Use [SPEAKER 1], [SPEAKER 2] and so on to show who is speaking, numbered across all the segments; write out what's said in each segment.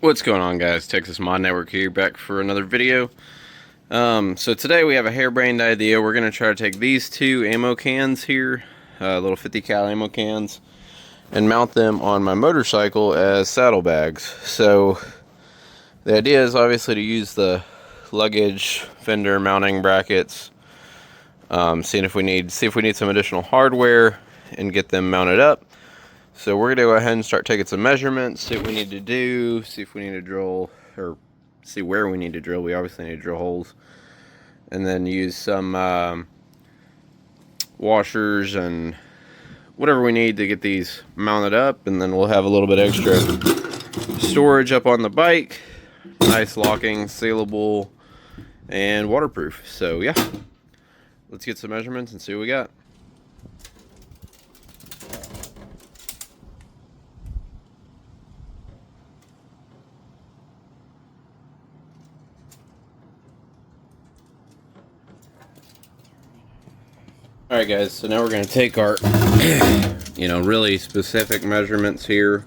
[SPEAKER 1] What's going on, guys? Texas Mod Network here, back for another video. So today we have a harebrained idea. We're going to try to take these two ammo cans here, little 50 cal ammo cans, and mount them on my motorcycle as saddlebags. So the idea is obviously to use the luggage fender mounting brackets, see if we need some additional hardware and get them mounted up. So we're going to go ahead and start taking some measurements, see what we need to do, see if we need to drill, or see where we need to drill. We obviously need to drill holes. And then use some washers and whatever we need to get these mounted up. And then we'll have a little bit extra storage up on the bike. Nice locking, sealable, and waterproof. So yeah, let's get some measurements and see what we got. Alright guys, so now we're going to take our, really specific measurements here.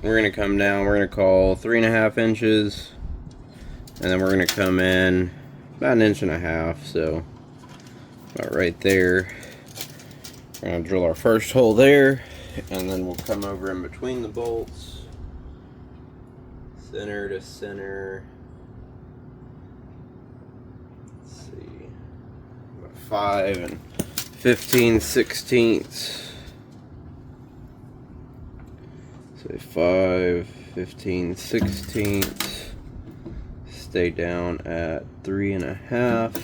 [SPEAKER 1] We're going to come down, we're going to call 3.5 inches, and then we're going to come in about 1.5 inches, so about right there. We're going to drill our first hole there, and then we'll come over in between the bolts, center to center. 5 15/16. Say 5 15/16. Stay down at 3.5.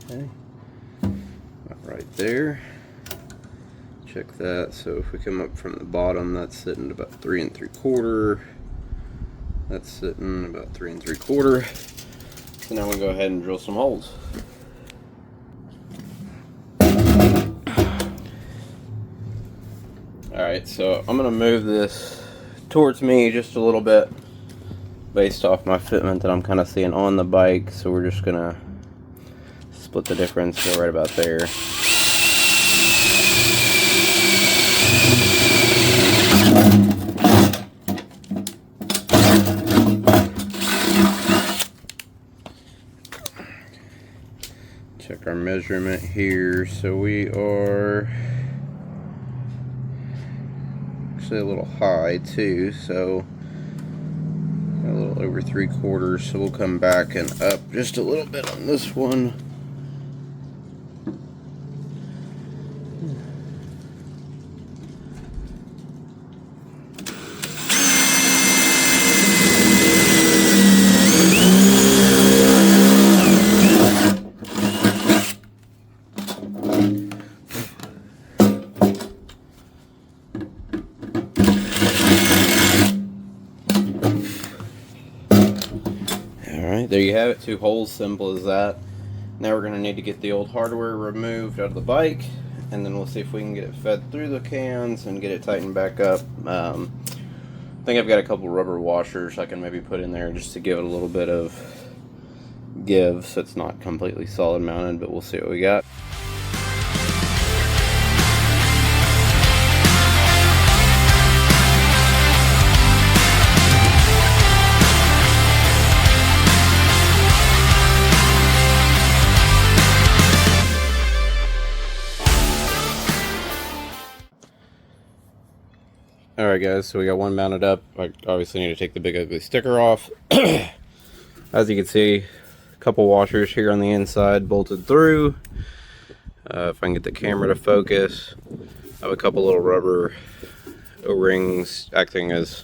[SPEAKER 1] Okay, right there. Check that. So if we come up from the bottom, that's sitting about 3 3/4. That's sitting about 3 3/4. So now we'll go ahead and drill some holes. Alright, so I'm going to move this towards me just a little bit based off my fitment that I'm kind of seeing on the bike. So we're just going to split the difference, go right about there. Check our measurement here. So we are actually a little high too, so a little over 3/4. So we'll come back and up just a little bit on this one. There you have it, 2 holes, simple as that. Now we're going to need to get the old hardware removed out of the bike, and then we'll see if we can get it fed through the cans and get it tightened back up. I think I've got a couple rubber washers I can maybe put in there just to give it a little bit of give so it's not completely solid mounted, but we'll see what we got. Alright guys, so we got one mounted up. I obviously need to take the big ugly sticker off. As you can see, a couple washers here on the inside bolted through. If I can get the camera to focus, I have a couple little rubber O-rings acting as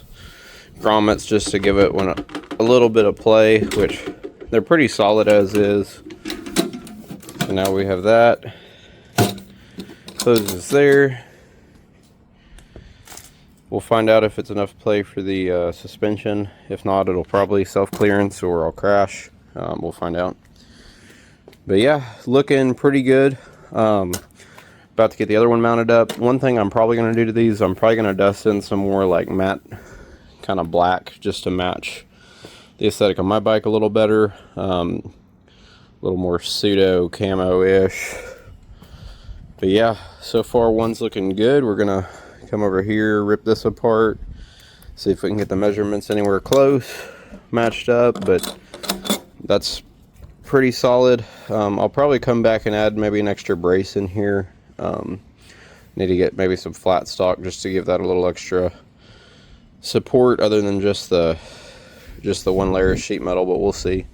[SPEAKER 1] grommets just to give it a little bit of play, which they're pretty solid as is. So now we have that. Closes there. We'll find out if it's enough play for the suspension. If not, it'll probably self-clearance or I'll crash. We'll find out. But yeah, looking pretty good. About to get the other one mounted up. One thing I'm probably going to do to these, I'm probably going to dust in some more like matte kind of black just to match the aesthetic of my bike a little better. A little more pseudo camo-ish. But yeah, so far one's looking good. We're going to come over here, rip this apart, see if we can get the measurements anywhere close, matched up, but that's pretty solid. I'll probably come back and add maybe an extra brace in here. Need to get maybe some flat stock just to give that a little extra support other than just the one layer of sheet metal, but we'll see.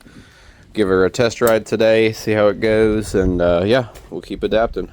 [SPEAKER 1] Give her a test ride today, see how it goes, and yeah, we'll keep adapting.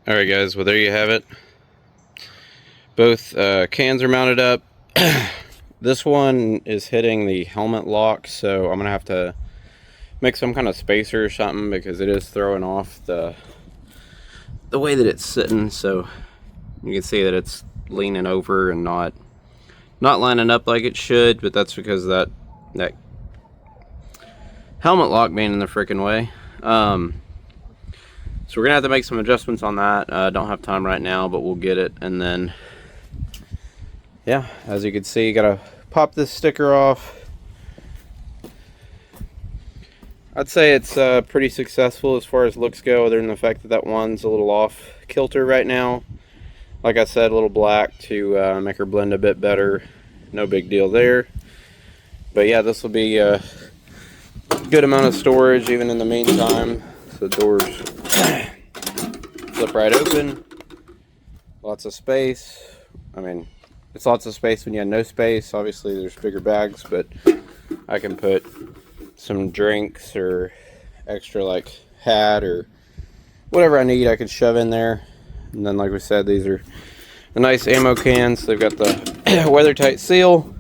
[SPEAKER 1] Alright guys, well there you have it. Both cans are mounted up. This one is hitting the helmet lock, so I'm going to have to make some kind of spacer or something because it is throwing off the way that it's sitting. So you can see that it's leaning over and not lining up like it should, but that's because that helmet lock being in the freaking way. So we're gonna have to make some adjustments on that. Don't have time right now, but we'll get it. And then yeah, as you can see, you gotta pop this sticker off. I'd say it's pretty successful as far as looks go, other than the fact that that one's a little off kilter right now. Like I said, a little black to make her blend a bit better. No big deal there. But yeah, this will be a good amount of storage even in the meantime. So the doors flip right open. Lots of space. I mean, it's lots of space when you have no space. Obviously there's bigger bags, but I can put some drinks or extra like hat or whatever I need, I can shove in there. And then, like we said, these are the nice ammo cans. They've got the weather tight seal.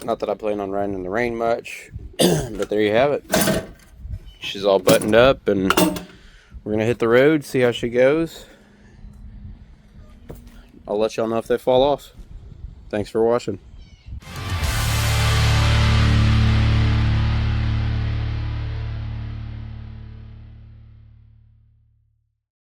[SPEAKER 1] Not that I plan on riding in the rain much, but there you have it. She's all buttoned up, and we're gonna hit the road, see how she goes. I'll let y'all know if they fall off. Thanks for watching.